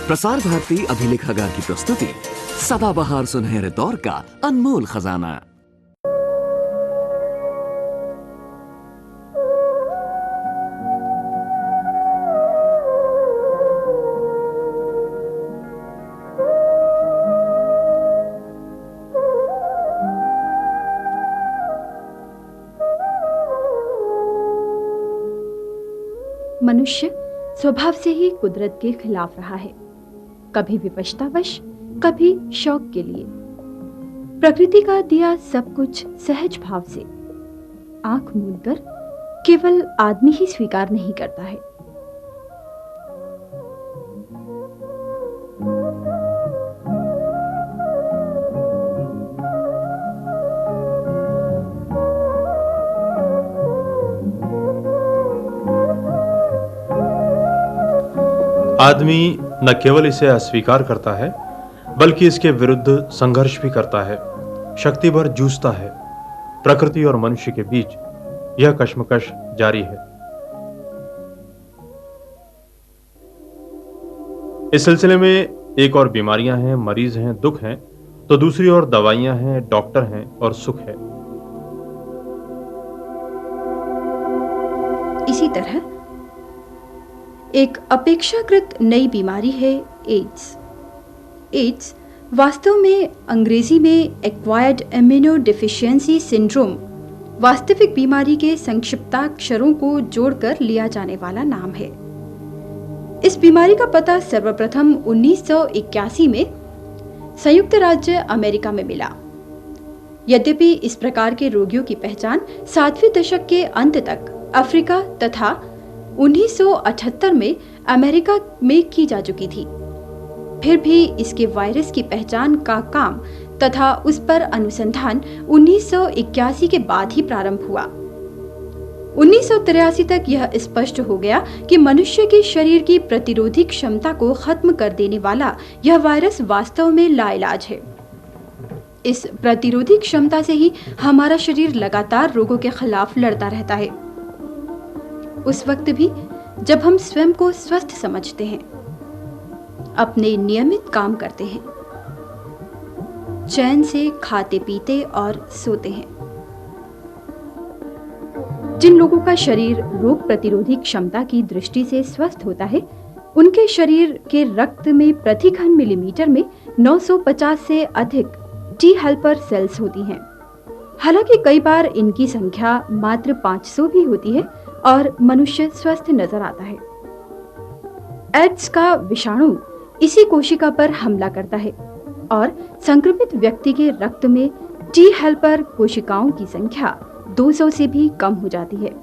प्रसार भारती अभिलेखागार की प्रस्तुति सदाबहार सुनहरे दौर का अनमोल खजाना। मनुष्य स्वभाव से ही कुदरत के खिलाफ रहा है, कभी विवशतावश, कभी शौक के लिए। प्रकृति का दिया सब कुछ सहज भाव से आंख मूंदकर केवल आदमी ही स्वीकार नहीं करता है। आदमी न केवल इसे अस्वीकार करता है बल्कि इसके विरुद्ध संघर्ष भी करता है, शक्ति भर जूझता है। प्रकृति और मनुष्य के बीच यह कश्मकश जारी है। इस सिलसिले में एक और बीमारियां हैं, मरीज हैं, दुख हैं, तो दूसरी ओर दवाइयां हैं, डॉक्टर हैं और सुख है। इसी तरह एक अपेक्षाकृत नई बीमारी है एड्स। एड्स वास्तव में अंग्रेजी में एक्वायर्ड इम्यूनो डिफिशियंसी सिंड्रोम वास्तविक बीमारी के संक्षिप्ताक्षरों को जोड़कर लिया जाने वाला नाम है। इस बीमारी का पता सर्वप्रथम 1981 में संयुक्त राज्य अमेरिका में मिला। यद्यपि इस प्रकार के रोगियों की पहचान 7वें दशक के अंत तक अफ्रीका तथा 1978 में अमेरिका में की जा चुकी थी, फिर भी इसके वायरस की पहचान का काम तथा उस पर अनुसंधान 1981 के बाद ही प्रारंभ हुआ। 1983 तक यह स्पष्ट हो गया कि मनुष्य के शरीर की प्रतिरोधी क्षमता को खत्म कर देने वाला यह वायरस वास्तव में लाइलाज है। इस प्रतिरोधी क्षमता से ही हमारा शरीर लगातार रोगों के खिलाफ लड़ता रहता है। उस वक्त भी जब हम स्वयं को स्वस्थ समझते हैं, अपने नियमित काम करते हैं, चैन से खाते पीते और सोते हैं। जिन लोगों का शरीर रोग प्रतिरोधी क्षमता की दृष्टि से स्वस्थ होता है, उनके शरीर के रक्त में प्रति घन मिलीमीटर में 950 से अधिक टी हेल्पर सेल्स होती हैं। हालांकि कई बार इनकी संख्या मात्र 500 भी होती है और मनुष्य स्वस्थ नजर आता है। एड्स का विषाणु इसी कोशिका पर हमला करता है और संक्रमित व्यक्ति के रक्त में टी हेल्पर कोशिकाओं की संख्या 200 से भी कम हो जाती है।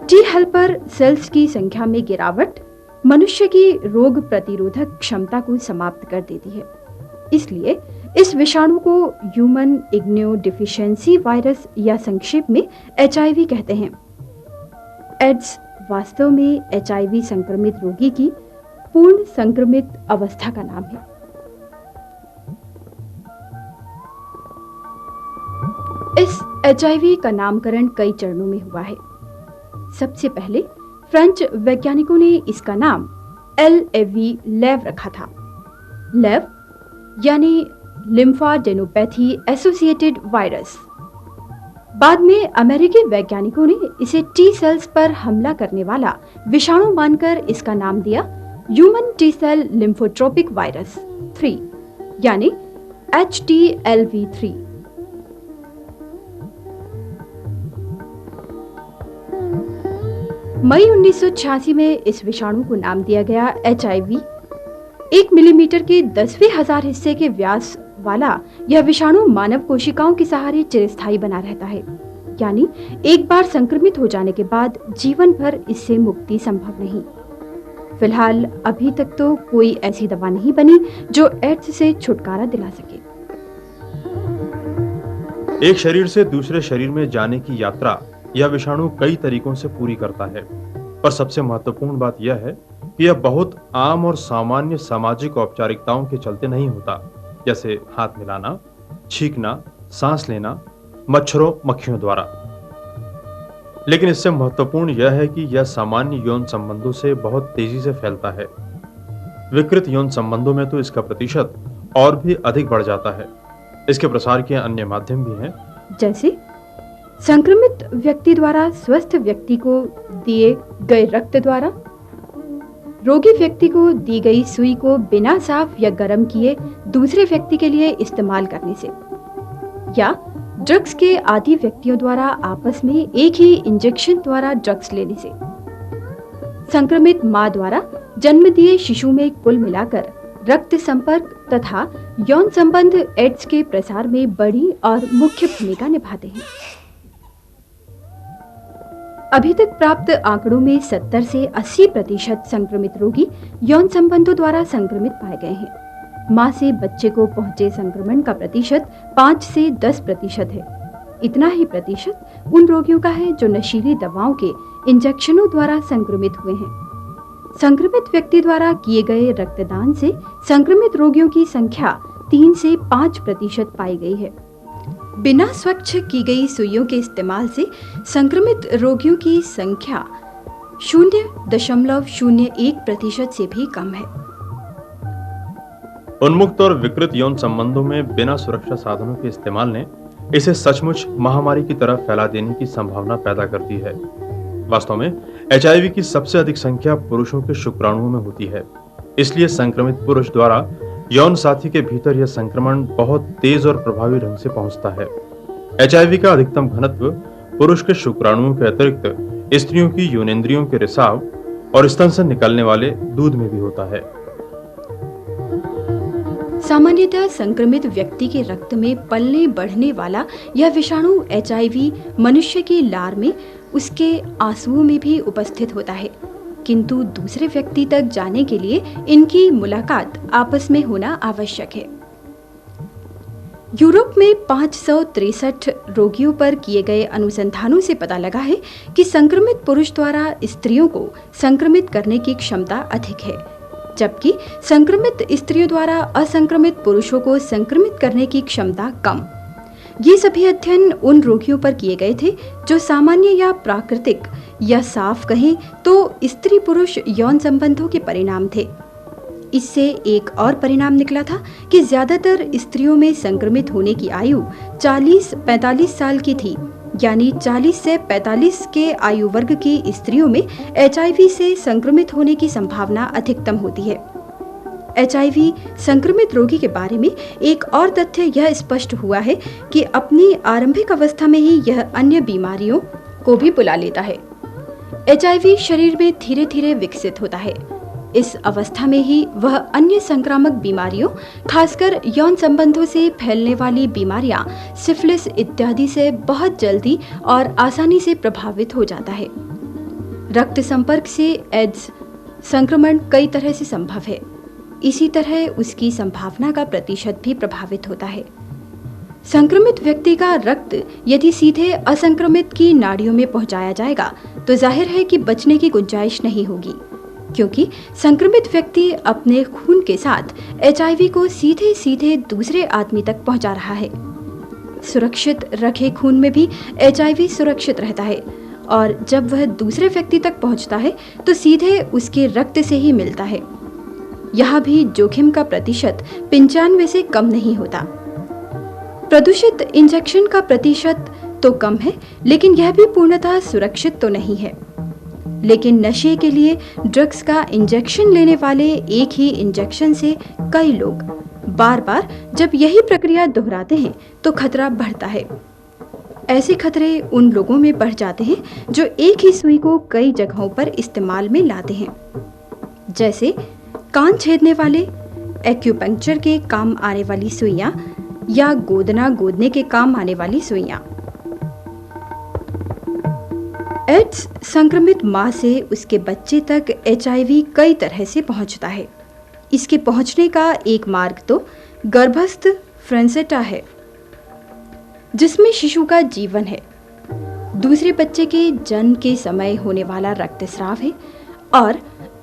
टी हेल्पर सेल्स की संख्या में गिरावट मनुष्य की रोग प्रतिरोधक क्षमता को समाप्त कर देती है। इसलिए इस विषाणु को ह्यूमन इम्यूनो डिफिशियंसी वायरस या संक्षेप में HIV कहते हैं। एड्स वास्तव में HIV संक्रमित रोगी की पूर्ण संक्रमित अवस्था का नाम है। इस HIV का नामकरण कई चरणों में हुआ है। सबसे पहले फ्रेंच वैज्ञानिकों ने इसका नाम LAV लेव रखा था। लेव यानी लिम्फाडेनोपैथी एसोसिएटेड वायरस। बाद में अमेरिकी वैज्ञानिकों ने इसे टी सेल्स पर हमला करने वाला विषाणु मानकर इसका नाम दिया human T cell lymphotropic virus 3 यानी HTLV3। मई 1986 में इस विषाणु को नाम दिया गया HIV। 1 मिलीमीटर के 10वें हजार हिस्से के व्यास वाला यह विषाणु मानव कोशिकाओं के सहारे चिरस्थायी बना रहता है, यानी एक बार संक्रमित हो जाने के बाद जीवन भर इससे मुक्ति संभव नहीं। फिलहाल अभी तक तो कोई ऐसी दवा नहीं बनी जो एड्स से छुटकारा दिला सके। एक शरीर से दूसरे शरीर में जाने की यात्रा यह विषाणु कई तरीकों से पूरी करता है, पर सबसे महत्वपूर्ण बात यह है कि यह बहुत आम और सामान्य सामाजिक औपचारिकताओं के चलते नहीं होता, जैसे हाथ मिलाना, छींकना, सांस लेना, मच्छरों मक्खियों द्वारा। लेकिन इससे महत्वपूर्ण यह है कि यह सामान्य यौन संबंधों से बहुत तेजी से फैलता है। विकृत यौन संबंधों में तो इसका प्रतिशत और भी अधिक बढ़ जाता है। इसके प्रसार के अन्य माध्यम भी हैं, जैसे संक्रमित व्यक्ति द्वारा स्वस्थ व्यक्ति को दिए गए रक्त द्वारा, रोगी व्यक्ति को दी गई सुई को बिना साफ या गर्म किए दूसरे व्यक्ति के लिए इस्तेमाल करने से, या ड्रग्स के आदी व्यक्तियों द्वारा आपस में एक ही इंजेक्शन द्वारा ड्रग्स लेने से, संक्रमित मां द्वारा जन्म दिए शिशु में कुल मिलाकर रक्त संपर्क तथा यौन संबंध एड्स के प्रसार में बड़ी और मुख्य भूमिका निभाते हैं। अभी तक प्राप्त आंकड़ों में 70 से 80% संक्रमित रोगी यौन संबंधों द्वारा संक्रमित पाए गए हैं। मां से बच्चे को पहुंचे संक्रमण का प्रतिशत 5 से 10% है। इतना ही प्रतिशत उन रोगियों का है जो नशीली दवाओं के इंजेक्शनों द्वारा संक्रमित हुए हैं। संक्रमित व्यक्ति द्वारा किए गए रक्तदान से संक्रमित रोगियों की संख्या 3 से 5% पाई गई है। बिना स्वच्छ की गई सुइयों के इस्तेमाल से संक्रमित रोगियों की संख्या 0.01% से भी कम है। उन्मुक्त और विकृत यौन संबंधों में बिना सुरक्षा साधनों के इस्तेमाल ने इसे सचमुच महामारी की तरह फैला देने की संभावना पैदा करती है। वास्तव में एचआईवी की सबसे अधिक संख्या पुरुषों के शुक्राणुओं में होती है। इसलिए संक्रमित पुरुष द्वारा यौन साथी के भीतर यह संक्रमण बहुत तेज और प्रभावी ढंग से पहुंचता है। एचआईवी का अधिकतम घनत्व पुरुष के शुक्राणुओं के अतिरिक्त स्त्रियों की यौनेंद्रियों के रिसाव और स्तन से निकलने वाले दूध में भी होता है। सामान्यतः संक्रमित व्यक्ति के रक्त में पलने बढ़ने वाला यह विषाणु एचआईवी मनुष्य की लार में, उसके आंसुओं में भी उपस्थित होता है, किंतु दूसरे व्यक्ति तक जाने के लिए इनकी मुलाकात आपस में होना आवश्यक है। यूरोप में 563 रोगियों पर किए गए अनुसंधानों से पता लगा है कि संक्रमित पुरुष द्वारा स्त्रियों को संक्रमित करने की क्षमता अधिक है, जबकि संक्रमित स्त्रियों द्वारा असंक्रमित पुरुषों को संक्रमित करने की क्षमता कम। ये सभी अध्ययन उन रोगियों पर किए गए थे जो सामान्य या प्राकृतिक या साफ कहें तो स्त्री पुरुष यौन संबंधों के परिणाम थे। इससे एक और परिणाम निकला था कि ज्यादातर स्त्रियों में संक्रमित होने की आयु 40-45 साल की थी, यानी 40 से 45 के आयु वर्ग की स्त्रियों में एचआईवी से संक्रमित होने की संभावना अधिकतम होती है। एचआईवी संक्रमित रोगी के बारे में एक और तथ्य यह स्पष्ट हुआ है कि अपनी आरंभिक अवस्था में ही यह अन्य बीमारियों को भी बुला लेता है। एचआईवी शरीर में धीरे धीरे विकसित होता है। इस अवस्था में ही वह अन्य संक्रामक बीमारियों, खासकर यौन संबंधों से फैलने वाली बीमारियां, सिफिलिस इत्यादि से बहुत जल्दी और आसानी से प्रभावित हो जाता है। रक्त संपर्क से एड्स संक्रमण कई तरह से संभव है। इसी तरह उसकी संभावना का प्रतिशत भी प्रभावित होता है। संक्रमित व्यक्ति का रक्त यदि सीधे असंक्रमित की नाड़ियों में पहुंचाया जाएगा तो जाहिर है कि बचने की गुंजाइश नहीं होगी, क्योंकि संक्रमित व्यक्ति अपने खून के साथ एचआईवी को सीधे सीधे दूसरे आदमी तक पहुंचा रहा है। सुरक्षित रखे खून में भी एचआईवी सुरक्षित रहता है, और जब वह दूसरे व्यक्ति तक पहुंचता है तो सीधे उसके रक्त से ही मिलता है। यहाँ भी जोखिम का प्रतिशत 95 से कम नहीं होता। प्रदूषित इंजेक्शन का प्रतिशत तो कम है, लेकिन यह भी पूर्णतः सुरक्षित तो नहीं है। लेकिन नशे के लिए ड्रग्स का इंजेक्शन लेने वाले एक ही इंजेक्शन से कई लोग बार बार जब यही प्रक्रिया दोहराते हैं तो खतरा बढ़ता है। ऐसे खतरे उन लोगों में बढ़ जाते हैं जो एक ही सुई को कई जगहों पर इस्तेमाल में लाते हैं, जैसे कान छेदने वाले, एक्यूपंक्चर के काम आने वाली सुइयां या गोदना गोदने के काम आने वाली सुइयां। एड्स संक्रमित मां से उसके बच्चे तक एचआईवी कई तरह से पहुंचता है। इसके पहुंचने का एक मार्ग तो गर्भस्थ फ्रेंसेटा है, जिसमें शिशु का जीवन है। दूसरे बच्चे के जन्म के समय होने वाला रक्तस्राव है, और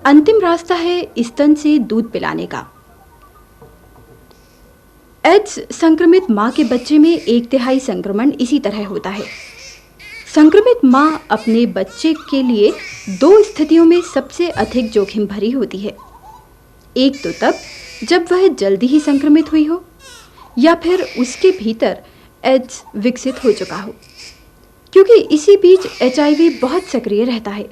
अंतिम रास्ता है स्तन से दूध पिलाने का। एड्स संक्रमित मां के बच्चे में 1/3 संक्रमण इसी तरह होता है। संक्रमित माँ अपने बच्चे के लिए दो स्थितियों में सबसे अधिक जोखिम भरी होती है। एक तो तब जब वह जल्दी ही संक्रमित हुई हो, या फिर उसके भीतर एड्स विकसित हो चुका हो, क्योंकि इसी बीच HIV बहुत सक्रिय रहता है।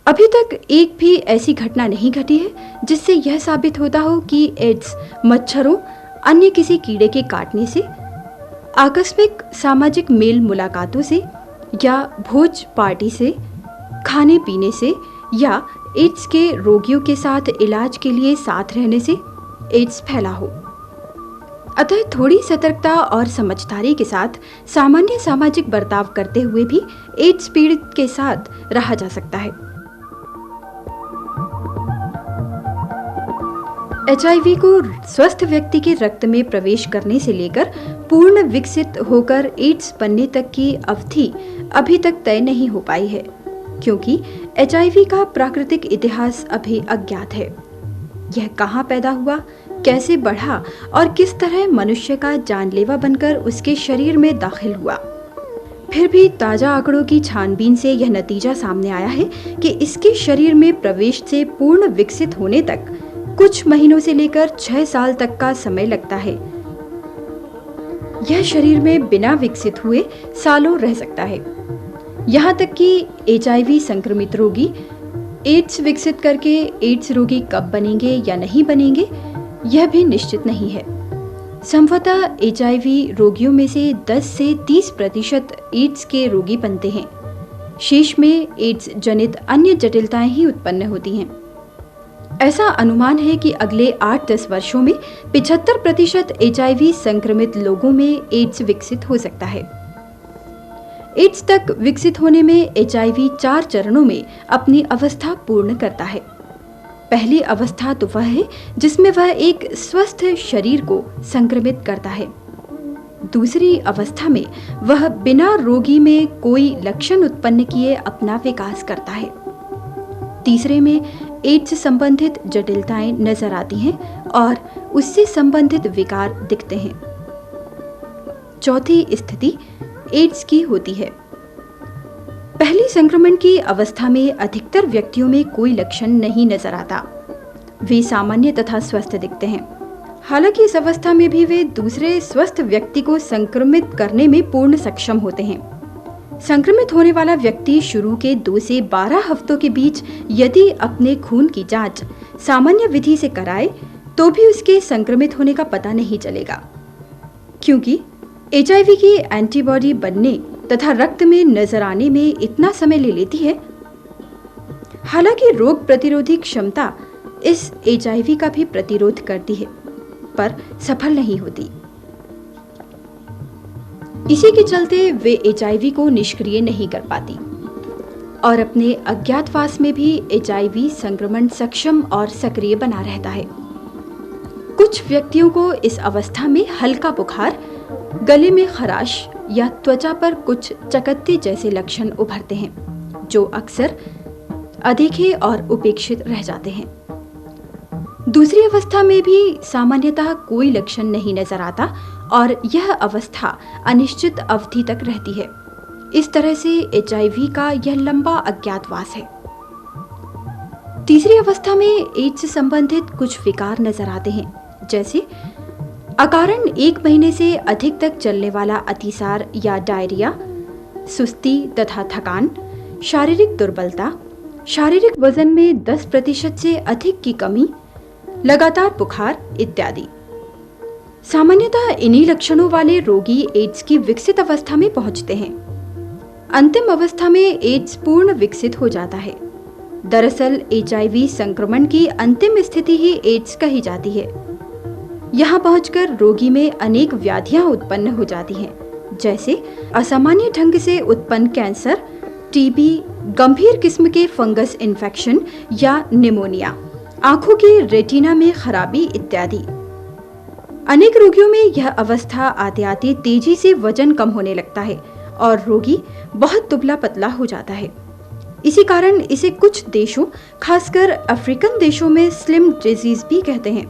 अभी तक एक भी ऐसी घटना नहीं घटी है जिससे यह साबित होता हो कि एड्स मच्छरों, अन्य किसी कीड़े के काटने से, आकस्मिक सामाजिक मेल मुलाकातों से या भोज पार्टी से, खाने पीने से या एड्स के रोगियों के साथ इलाज के लिए साथ रहने से एड्स फैला हो। अतः थोड़ी सतर्कता और समझदारी के साथ सामान्य सामाजिक बर्ताव करते हुए भी एड्स पीड़ित के साथ रहा जा सकता है। HIV को स्वस्थ व्यक्ति के रक्त में प्रवेश करने से लेकर पूर्ण विकसित होकर एड्स बनने तक की अवधि अभी तक तय नहीं हो पाई है, क्योंकि HIV का प्राकृतिक इतिहास अभी अज्ञात है। यह कहाँ पैदा हुआ, कैसे बढ़ा और किस तरह मनुष्य का जानलेवा बनकर उसके शरीर में दाखिल हुआ। फिर भी ताजा आंकड़ों की छानबीन से यह नतीजा सामने आया है कि इसके शरीर में प्रवेश से पूर्ण विकसित होने तक कुछ महीनों से लेकर 6 साल तक का समय लगता है। यह शरीर में बिना विकसित हुए सालों रह सकता है। यहाँ तक कि HIV संक्रमित रोगी एड्स विकसित करके एड्स रोगी कब बनेंगे या नहीं बनेंगे, यह भी निश्चित नहीं है। संभवतः HIV रोगियों में से 10 से 30% एड्स के रोगी बनते हैं। शेष में एड्स जनित अन्य जटिलताएं ही उत्पन्न होती हैं। ऐसा अनुमान है कि अगले 8-10 वर्षों में 75% HIV संक्रमित लोगों में एड्स विकसित हो सकता है। एड्स तक विकसित होने में HIV 4 चरणों में अपनी अवस्था पूर्ण करता है। पहली अवस्था तो वह है जिसमें वह एक स्वस्थ शरीर को संक्रमित करता है। दूसरी अवस्था में वह बिना रोगी में कोई लक्षण उत्पन्न किए अपना विकास करता है। तीसरे में एड्स संबंधित जटिलताएं नजर आती हैं और उससे संबंधित विकार दिखते हैं। चौथी स्थिति एड्स की होती है। पहली संक्रमण की अवस्था में अधिकतर व्यक्तियों में कोई लक्षण नहीं नजर आता। वे सामान्य तथा स्वस्थ दिखते हैं। हालांकि इस अवस्था में भी वे दूसरे स्वस्थ व्यक्ति को संक्रमित करने में पूर्ण सक्षम होते हैं। संक्रमित होने वाला व्यक्ति शुरू के 2 से 12 हफ्तों के बीच यदि अपने खून की जांच सामान्य विधि से कराए तो भी उसके संक्रमित होने का पता नहीं चलेगा, क्योंकि HIV की एंटीबॉडी बनने तथा रक्त में नजर आने में इतना समय ले लेती है। हालांकि रोग प्रतिरोधी क्षमता इस HIV का भी प्रतिरोध करती है, पर सफल नहीं होती। इसी के चलते वे HIV को निष्क्रिय नहीं कर पाती और अपने अज्ञातवास में भी HIV संक्रमण सक्षम और सक्रिय बना रहता है। कुछ व्यक्तियों को इस अवस्था में हल्का बुखार, गले में खराश या त्वचा पर कुछ चकत्ते जैसे लक्षण उभरते हैं, जो अक्सर अदेखे और उपेक्षित रह जाते हैं। दूसरी अवस्था में भी सामान्यतः कोई लक्षण नहीं नजर आता और यह अवस्था अनिश्चित अवधि तक रहती है। इस तरह से HIV का यह लंबा अज्ञातवास है। तीसरी अवस्था में एड्स से संबंधित कुछ विकार नजर आते हैं, जैसे अकारण 1 महीने से अधिक तक चलने वाला अतिसार या डायरिया, सुस्ती तथा थकान, शारीरिक दुर्बलता, शारीरिक वजन में 10% से अधिक की कमी, लगातार बुखार इत्यादि। सामान्यतः इन्हीं लक्षणों वाले रोगी एड्स की विकसित अवस्था में पहुंचते हैं। अंतिम अवस्था में एड्स पूर्ण विकसित हो जाता है। दरअसल HIV संक्रमण की अंतिम स्थिति ही एड्स कही जाती है। यहाँ पहुंचकर रोगी में अनेक व्याधियां उत्पन्न हो जाती हैं, जैसे असामान्य ढंग से उत्पन्न कैंसर, TB, गंभीर किस्म के फंगस इन्फेक्शन या निमोनिया, आंखों की रेटिना में खराबी इत्यादि। अनेक रोगियों में यह अवस्था आते आते तेजी से वजन कम होने लगता है और रोगी बहुत दुबला पतला हो जाता है। इसी कारण इसे कुछ देशों, खासकर अफ्रीकन देशों में स्लिम डिजीज भी कहते हैं।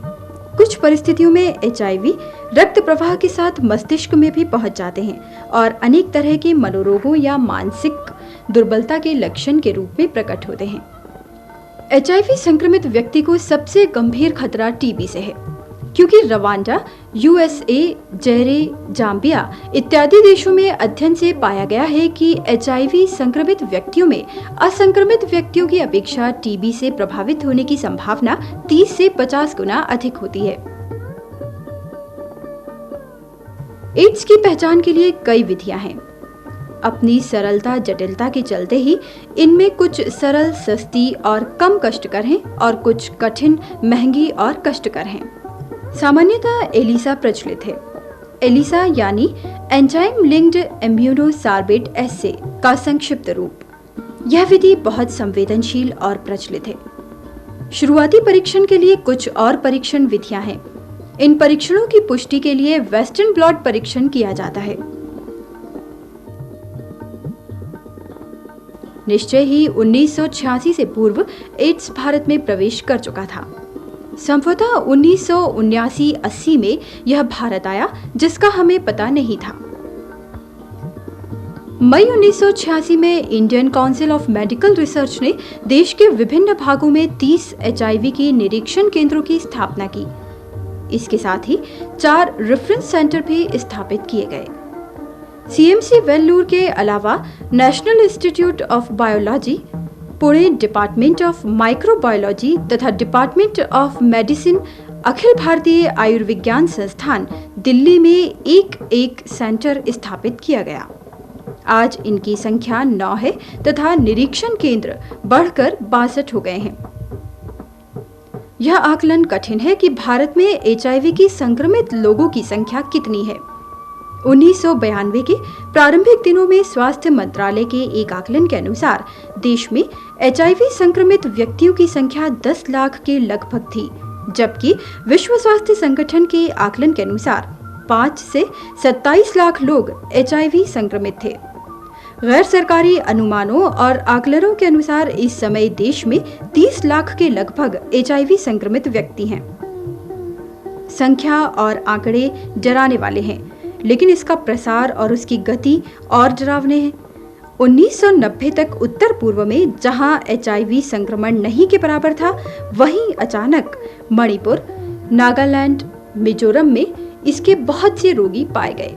कुछ परिस्थितियों में HIV रक्त प्रवाह के साथ मस्तिष्क में भी पहुंच जाते हैं और अनेक तरह के मनोरोगों या मानसिक दुर्बलता के लक्षण के रूप में प्रकट होते हैं। HIV संक्रमित व्यक्ति को सबसे गंभीर खतरा टीबी से है, क्योंकि रवांडा, USA, जेरे, जाम्बिया इत्यादि देशों में अध्ययन से पाया गया है कि HIV संक्रमित व्यक्तियों में असंक्रमित व्यक्तियों की अपेक्षा टीबी से प्रभावित होने की संभावना 30 से 50 गुना अधिक होती है। एड्स की पहचान के लिए कई विधियां हैं। अपनी सरलता जटिलता के चलते ही इनमें कुछ सरल, सस्ती और कम कष्टकर हैं और कुछ कठिन, महंगी और कष्टकर हैं। सामान्यतः एलिसा प्रचलित है। एलिसा यानी एंजाइम लिंक्ड इम्यूनोसार्बेट एस्से का संक्षिप्त रूप। यह विधि बहुत संवेदनशील और प्रचलित है। शुरुआती परीक्षण के लिए कुछ और परीक्षण विधियां हैं। इन परीक्षणों की पुष्टि के लिए वेस्टर्न ब्लॉट परीक्षण किया जाता है। निश्चय ही 1986 से पूर्व एड्स भारत में प्रवेश कर चुका था। संभवतः 1979-80 में यह भारत आया, जिसका हमें पता नहीं था। मई 1986 में Indian council of medical research ने देश के विभिन्न भागों में 30 HIV की निरीक्षण केंद्रों की स्थापना की। इसके साथ ही 4 रेफरेंस सेंटर भी स्थापित किए गए। CMC वेल्लूर के अलावा national institute of biology, Pune department of microbiology तथा department of medicine, Akhil Bharatiya Ayurvigyan संस्थान दिल्ली में एक सेंटर स्थापित किया गया। आज इनकी संख्या 9 है तथा निरीक्षण केंद्र बढ़कर 62 हो गए हैं। यह आकलन कठिन है कि भारत में HIV की संक्रमित लोगों की संख्या कितनी है। 1992 के प्रारंभिक दिनों में स्वास्थ्य मंत्रालय के एक आकलन के अनुसार देश में HIV संक्रमित व्यक्तियों की संख्या 10 लाख के लगभग थी, जबकि विश्व स्वास्थ्य संगठन के आकलन के अनुसार 5 से 27 लाख लोग HIV संक्रमित थे। गैर सरकारी अनुमानों और आकलनों के अनुसार इस समय देश में 30 लाख के लगभग HIV संक्रमित व्यक्ति हैं। संख्या और आंकड़े डराने वाले हैं, लेकिन इसका प्रसार और उसकी गति और डरावने हैं। 1990 तक उत्तर पूर्व में जहां HIV संक्रमण नहीं के बराबर था, वहीं अचानक मणिपुर, नागालैंड, मिजोरम में इसके बहुत से रोगी पाए गए।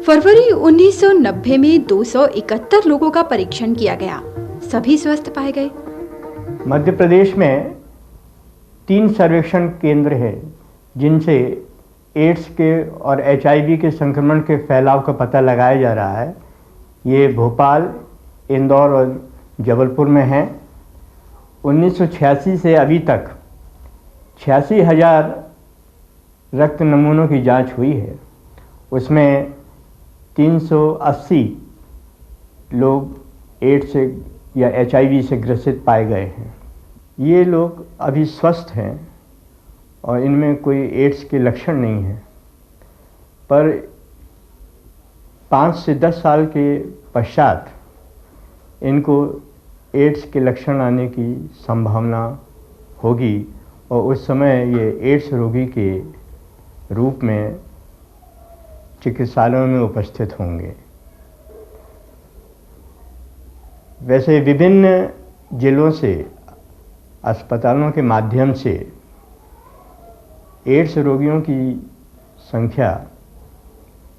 फरवरी 1990 में 271 लोगों का परीक्षण किया गया, सभी स्वस्थ पाए गए। मध्य प्रदेश में 3 सर्वेक्षण केंद्र हैं जिनसे एड्स के और HIV के संक्रमण के फैलाव का पता लगाया जा रहा है। ये भोपाल, इंदौर और जबलपुर में हैं। 1986 से अभी तक 86,000 रक्त नमूनों की जांच हुई है। उसमें 380 लोग एड्स से या HIV से ग्रसित पाए गए हैं। ये लोग अभी स्वस्थ हैं और इनमें कोई एड्स के लक्षण नहीं हैं, पर 5 से 10 साल के पश्चात इनको एड्स के लक्षण आने की संभावना होगी और उस समय ये एड्स रोगी के रूप में चिकित्सालयों में उपस्थित होंगे। वैसे विभिन्न जिलों से, अस्पतालों के माध्यम से एड्स रोगियों की संख्या,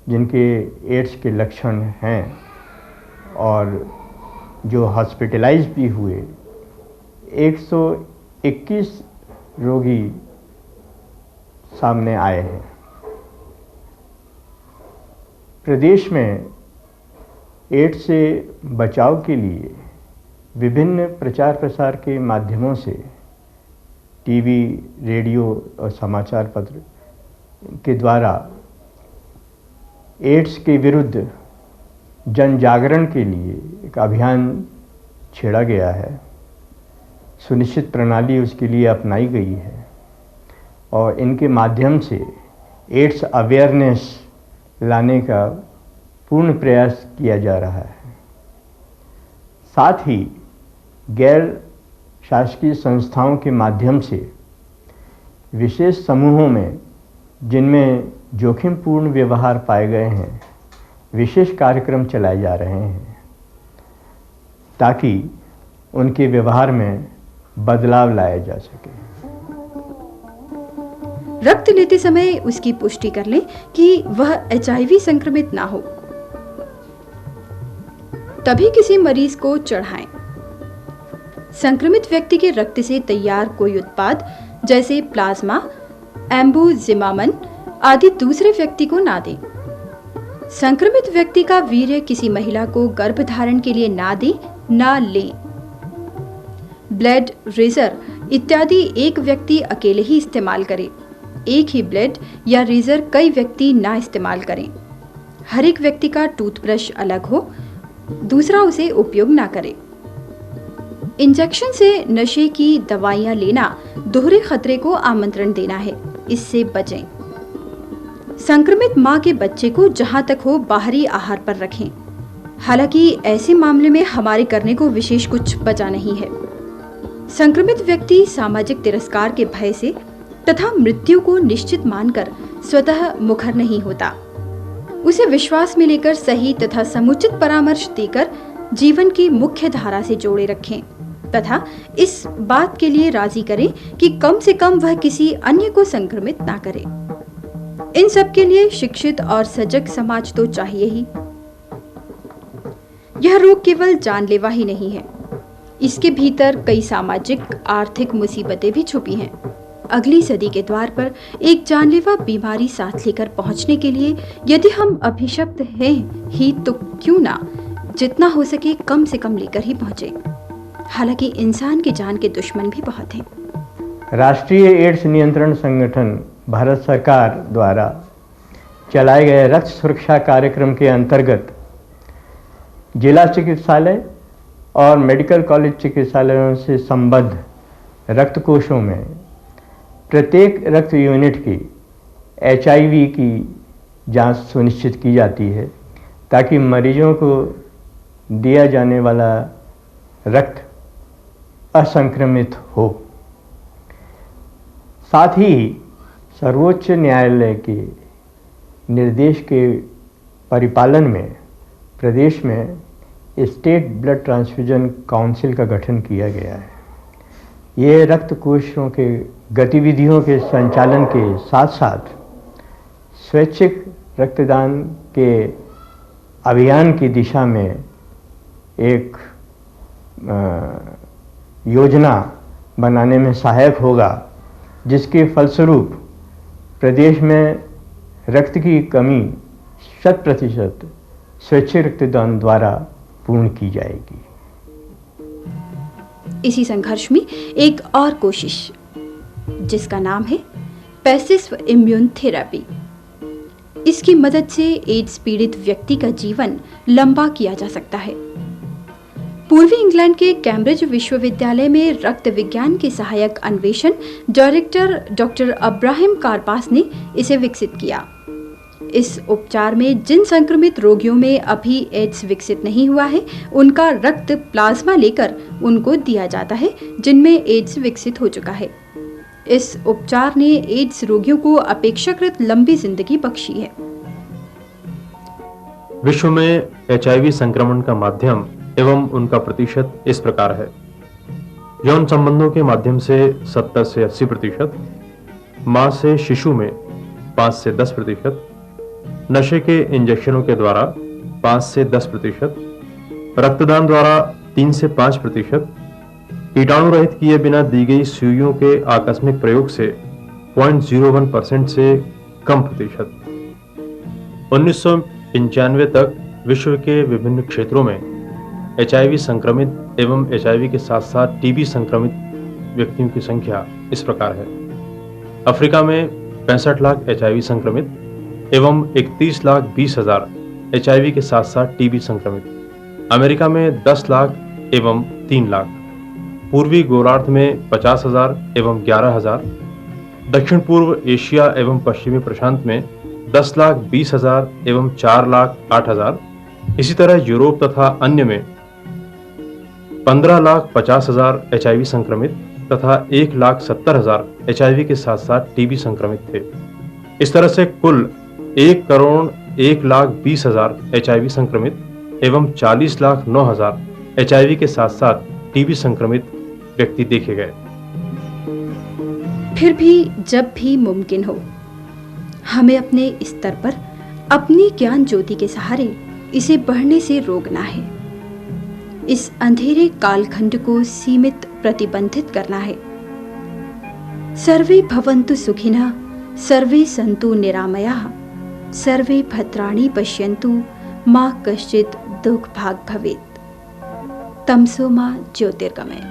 जिनके एड्स के लक्षण हैं और जो हॉस्पिटलाइज भी हुए, 121 रोगी सामने आए हैं। प्रदेश में एड्स से बचाव के लिए विभिन्न प्रचार प्रसार के माध्यमों से टीवी, रेडियो और समाचार पत्र के द्वारा एड्स के विरुद्ध जन जागरण के लिए एक अभियान छेड़ा गया है। सुनिश्चित प्रणाली उसके लिए अपनाई गई है और इनके माध्यम से एड्स अवेयरनेस लाने का पूर्ण प्रयास किया जा रहा है। साथ ही गैर शासकीय संस्थाओं के माध्यम से विशेष समूहों में जिनमें जोखिमपूर्ण व्यवहार पाए गए हैं विशेष कार्यक्रम चलाए जा रहे हैं ताकि उनके व्यवहार में बदलाव लाया जा सके। रक्त लेते समय उसकी पुष्टि कर लें कि वह HIV संक्रमित ना हो, तभी किसी मरीज को चढ़ाएं। संक्रमित व्यक्ति के रक्त से तैयार कोई उत्पाद जैसे प्लाज्मा, एम्बुजिमामन आदि दूसरे व्यक्ति को ना दें। संक्रमित व्यक्ति का वीर्य किसी महिला को गर्भधारण के लिए ना दें, ना लें। ब्लेड, रेजर इत्यादि एक व्यक्ति अकेले ही इस्तेमाल करे। एक ही ब्लेड या रेजर कई व्यक्ति ना इस्तेमाल करें। हर एक व्यक्ति का टूथब्रश अलग हो, दूसरा उसे उपयोग ना करे। इंजेक्शन से नशे की दवाइयां लेना दोहरे खतरे को आमंत्रण देना है, इससे बचें। संक्रमित मां के बच्चे को जहां तक हो बाहरी आहार पर रखें। हालांकि ऐसे मामले में हमारे करने को विशेष कुछ बचा नहीं है। संक्रमित व्यक्ति सामाजिक तिरस्कार के भय से तथा मृत्यु को निश्चित मानकर स्वतः मुखर नहीं होता। उसे विश्वास में लेकर सही तथा समुचित परामर्श देकर जीवन की मुख्य धारा से जोड़े रखें तथा इस बात के लिए राजी करें कि कम से कम वह किसी अन्य को संक्रमित ना करे। इन सब के लिए शिक्षित और सजग समाज तो चाहिए ही। यह रोग केवल जानलेवा ही नहीं है, इसके भीतर कई सामाजिक आर्थिक मुसीबतें भी छुपी हैं। अगली सदी के द्वार पर एक जानलेवा बीमारी साथ लेकर पहुंचने के लिए यदि हम अभिशप्त हैं ही तो क्यों ना जितना हो सके कम से कम लेकर ही पहुंचे। हालांकि इंसान की जान के दुश्मन भी बहुत हैं। राष्ट्रीय एड्स नियंत्रण संगठन भारत सरकार द्वारा चलाए गए रक्त सुरक्षा कार्यक्रम के अंतर्गत जिला चिकित्सालय और मेडिकल कॉलेज चिकित्सालयों से संबद्ध रक्त कोषों में प्रत्येक रक्त यूनिट की HIV की जांच सुनिश्चित की जाती है ताकि मरीजों को दिया जाने वाला रक्त असंक्रमित हो। साथ ही सर्वोच्च न्यायालय के निर्देश के परिपालन में प्रदेश में स्टेट ब्लड ट्रांसफ्यूजन काउंसिल का गठन किया गया है। ये रक्त कोषों के गतिविधियों के संचालन के साथ साथ स्वैच्छिक रक्तदान के अभियान की दिशा में एक योजना बनाने में सहायक होगा, जिसके फलस्वरूप प्रदेश में रक्त की कमी 100% स्वैच्छिक रक्तदान द्वारा पूर्ण की जाएगी। इसी संघर्ष में एक और कोशिश जिसका नाम है पैसिव इम्यून थेरेपी। इसकी मदद से एड्स पीड़ित व्यक्ति का जीवन लंबा किया जा सकता है। पूर्वी इंग्लैंड के कैम्ब्रिज विश्वविद्यालय में रक्त विज्ञान के सहायक अन्वेषण डायरेक्टर डॉक्टर अब्राहम कार्पास ने इसे विकसित किया। इस उपचार में जिन संक्रमित रोगियों में अभी एड्स विकसित नहीं हुआ है, उनका रक्त प्लाज्मा लेकर उनको दिया जाता है जिनमें एड्स विकसित हो चुका है। इस उपचार ने एड्स रोगियों को अपेक्षाकृत लंबी जिंदगी बख्शी है। विश्व में HIV संक्रमण का माध्यम एवं उनका प्रतिशत इस प्रकार है: यौन संबंधों के माध्यम से 70 से 80%, मां से शिशु में 5 से 10%, नशे के इंजेक्शनों के द्वारा 5 से 10%, रक्तदान द्वारा 3 से 5%, कीटाणु रहित किए बिना दी गई सुइयों के आकस्मिक प्रयोग से 0.01% से कम प्रतिशत। 1995 तक विश्व के विभिन्न क्षेत्रों में HIV संक्रमित एवं HIV के साथ साथ TB संक्रमित व्यक्तियों की संख्या इस प्रकार है: अफ्रीका में 65 लाख HIV संक्रमित एवं 31,20,000 HIV के साथ साथ TB संक्रमित, अमेरिका में 10 लाख एवं 3 लाख, पूर्वी गोलार्ध में 50,000 एवं 11,000, दक्षिण पूर्व एशिया एवं पश्चिमी प्रशांत में 10,20,000 एवं 4,08,000, इसी तरह यूरोप तथा अन्य में 15,50,000 HIV संक्रमित तथा 1,70,000 HIV के साथ साथ टीबी संक्रमित थे। इस तरह से कुल 1,01,20,000 HIV संक्रमित एवं 40,09,000 HIV के साथ साथ टीबी संक्रमित व्यक्ति देखे गए। फिर भी जब भी मुमकिन हो, हमें अपने स्तर पर अपनी ज्ञान ज्योति के सहारे इसे बढ़ने से रोकना है। इस अंधेरे कालखंड को सीमित प्रतिबंधित करना है। सर्वे भवन्तु सुखिनः, सर्वे सन्तु निरामयाः, सर्वे भद्राणि पश्यन्तु, मा कश्चित् दुःखभाग् भवेत्। तमसो मा ज्योतिर्गमय।